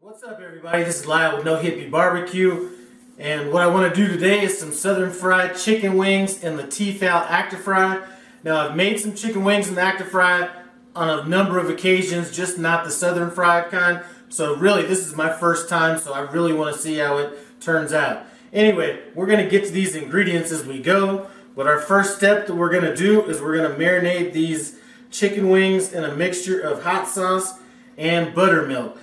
What's up, everybody? This is Lyle with No Hippie Barbecue, and what I want to do today is some southern fried chicken wings in the T-Fal Actifry. Now, I've made some chicken wings in the Actifry on a number of occasions, just not the southern fried kind. So really, this is my first time, so I really want to see how it turns out. Anyway, we're going to get to these ingredients as we go, but our first step that we're going to do is we're going to marinate these chicken wings in a mixture of hot sauce and buttermilk.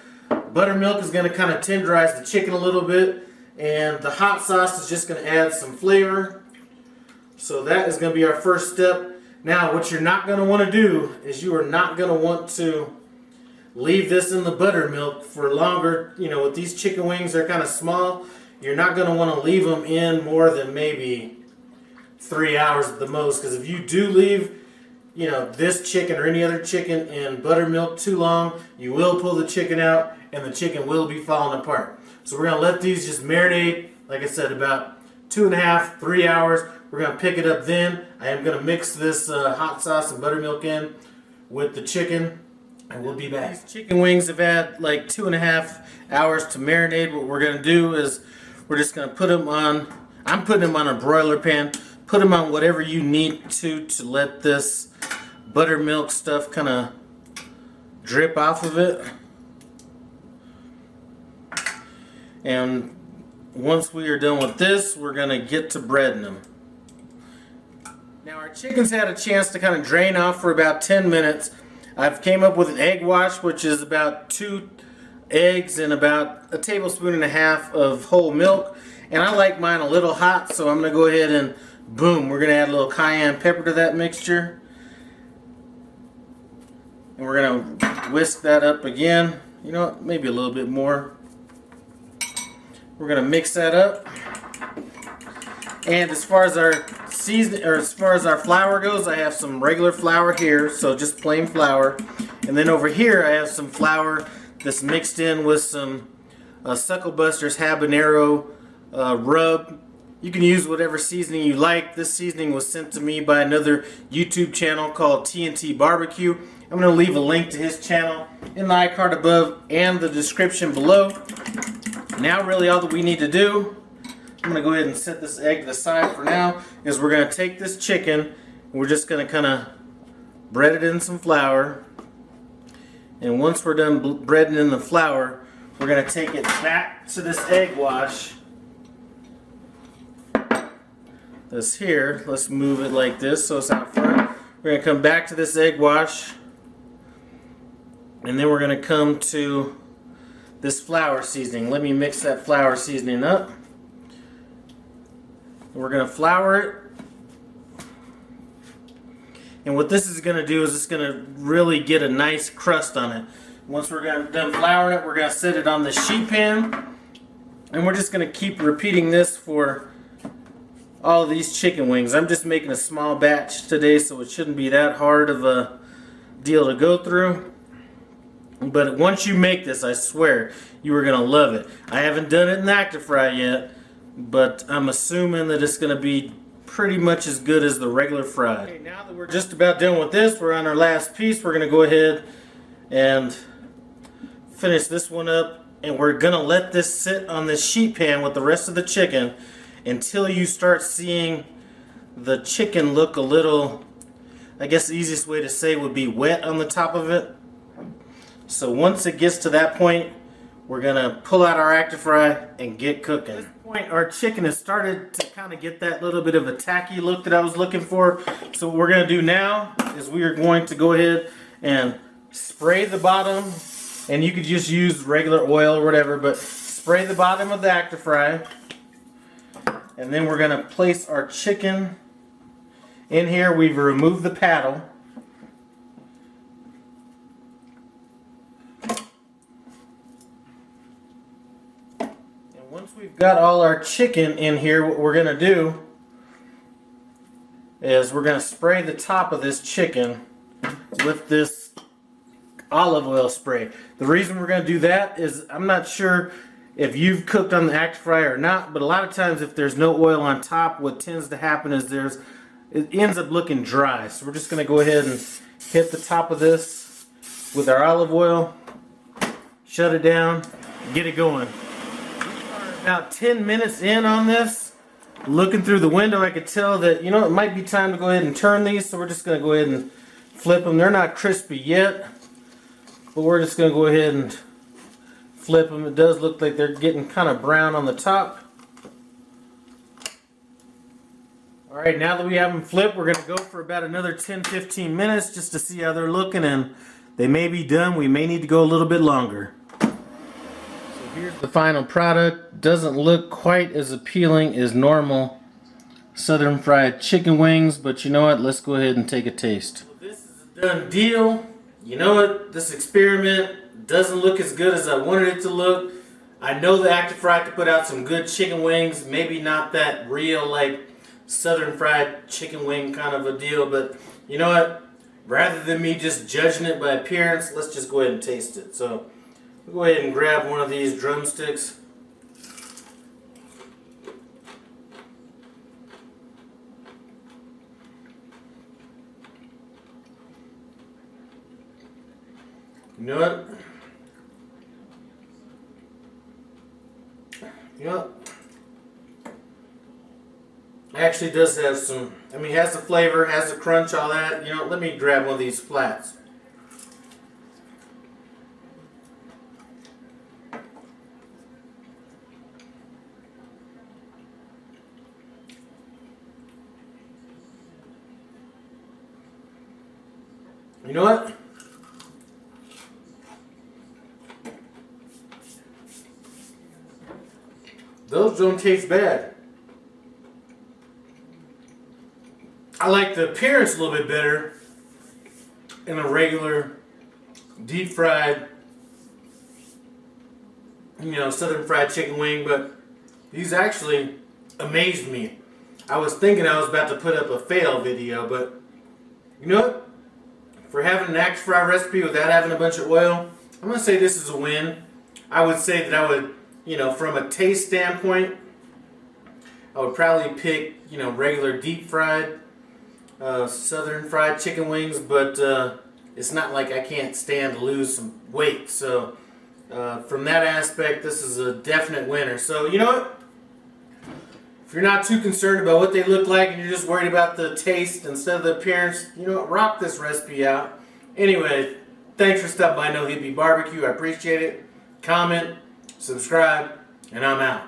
Buttermilk is going to kind of tenderize the chicken a little bit, and the hot sauce is just going to add some flavor. So that is going to be our first step. Now, what you're not going to want to do is you are not going to want to leave this in the buttermilk for longer. You know, with these chicken wings, they're kind of small. You're not going to want to leave them in more than maybe 3 hours at the most, because if you do leave, you know, this chicken or any other chicken in buttermilk too long, you will pull the chicken out and the chicken will be falling apart. So we're going to let these just marinate, like I said, about 2.5 to 3 hours. We're going to pick it up then. I am going to mix this hot sauce and buttermilk in with the chicken, and we'll be back. These chicken wings have had like 2.5 hours to marinate. What we're going to do is we're just going to put them on, I'm putting them on a broiler pan. Put them on whatever you need to let this buttermilk stuff kind of drip off of it. And once we are done with this, we're going to get to breading them. Now, our chicken's had a chance to kind of drain off for about 10 minutes. I've came up with an egg wash, which is about 2 eggs and about 1.5 tablespoons of whole milk. And I like mine a little hot, so I'm going to go ahead and boom, we're going to add a little cayenne pepper to that mixture. And we're going to whisk that up again. You know what, maybe a little bit more. We're going to mix that up. And as far as our season, or as far as our flour goes, I have some regular flour here, so just plain flour. And then over here I have some flour that's mixed in with some Sucklebuster's habanero rub. You can use whatever seasoning you like. This seasoning was sent to me by another YouTube channel called T&T Barbecue. I'm going to leave a link to his channel in the iCard above and the description below. Now really all that we need to do, I'm going to go ahead and set this egg to the side for now, is we're going to take this chicken and we're just going to kind of bread it in some flour. And once we're done breading in the flour, we're going to take it back to this egg wash. This here, let's move it like this so it's out front. We're going to come back to this egg wash, and then we're going to come to this flour seasoning. Let me mix that flour seasoning up. We're going to flour it, and what this is going to do is it's going to really get a nice crust on it. Once we're done flouring it, we're going to set it on the sheet pan, and we're just going to keep repeating this for all of these chicken wings. I'm just making a small batch today, so it shouldn't be that hard of a deal to go through. But once you make this, I swear, you are going to love it. I haven't done it in Actifry yet, but I'm assuming that it's going to be pretty much as good as the regular fried. Okay, now that we're just about done with this, we're on our last piece. We're going to go ahead and finish this one up, and we're going to let this sit on this sheet pan with the rest of the chicken until you start seeing the chicken look a little, I guess the easiest way to say would be wet on the top of it. So once it gets to that point, we're going to pull out our Actifry and get cooking. At this point, our chicken has started to kind of get that little bit of a tacky look that I was looking for. So what we're going to do now is we are going to go ahead and spray the bottom, and you could just use regular oil or whatever, but spray the bottom of the Actifry. And then we're going to place our chicken in here. We've removed the paddle. And once we've got all our chicken in here, what we're going to do is we're going to spray the top of this chicken with this olive oil spray. The reason we're going to do that is I'm not sure if you've cooked on the Actifry or not, but a lot of times if there's no oil on top, what tends to happen is it ends up looking dry. So we're just going to go ahead and hit the top of this with our olive oil, shut it down, get it going. About 10 minutes in on this, looking through the window, I could tell that, you know, it might be time to go ahead and turn these, so we're just going to go ahead and flip them. They're not crispy yet, but we're just going to go ahead and flip them. It does look like they're getting kind of brown on the top. Alright, now that we have them flipped, we're going to go for about another 10-15 minutes just to see how they're looking, and they may be done. We may need to go a little bit longer. So here's the final product. Doesn't look quite as appealing as normal southern fried chicken wings, but you know what? Let's go ahead and take a taste. Well, this is a done deal. You know what? This experiment doesn't look as good as I wanted it to look. I know the Actifry could put out some good chicken wings, maybe not that real like southern fried chicken wing kind of a deal, but you know what? Rather than me just judging it by appearance, let's just go ahead and taste it. So we'll go ahead and grab one of these drumsticks. You know what? You know what? Actually does have some, I mean, has the flavor, has the crunch, all that. You know, let me grab one of these flats. You know what? Those don't taste bad. I like the appearance a little bit better in a regular deep fried, you know, southern fried chicken wing, but these actually amazed me. I was thinking I was about to put up a fail video, but you know what? For having an Actifry recipe without having a bunch of oil, I'm going to say this is a win. I would say that I would, you know, from a taste standpoint, I would probably pick, you know, regular deep fried southern fried chicken wings, but it's not like I can't stand to lose some weight. So from that aspect, this is a definite winner. So you know what? If you're not too concerned about what they look like and you're just worried about the taste instead of the appearance, you know what? Rock this recipe out. Anyway, thanks for stopping by No Hippie Barbecue. I appreciate it. Comment, subscribe, and I'm out.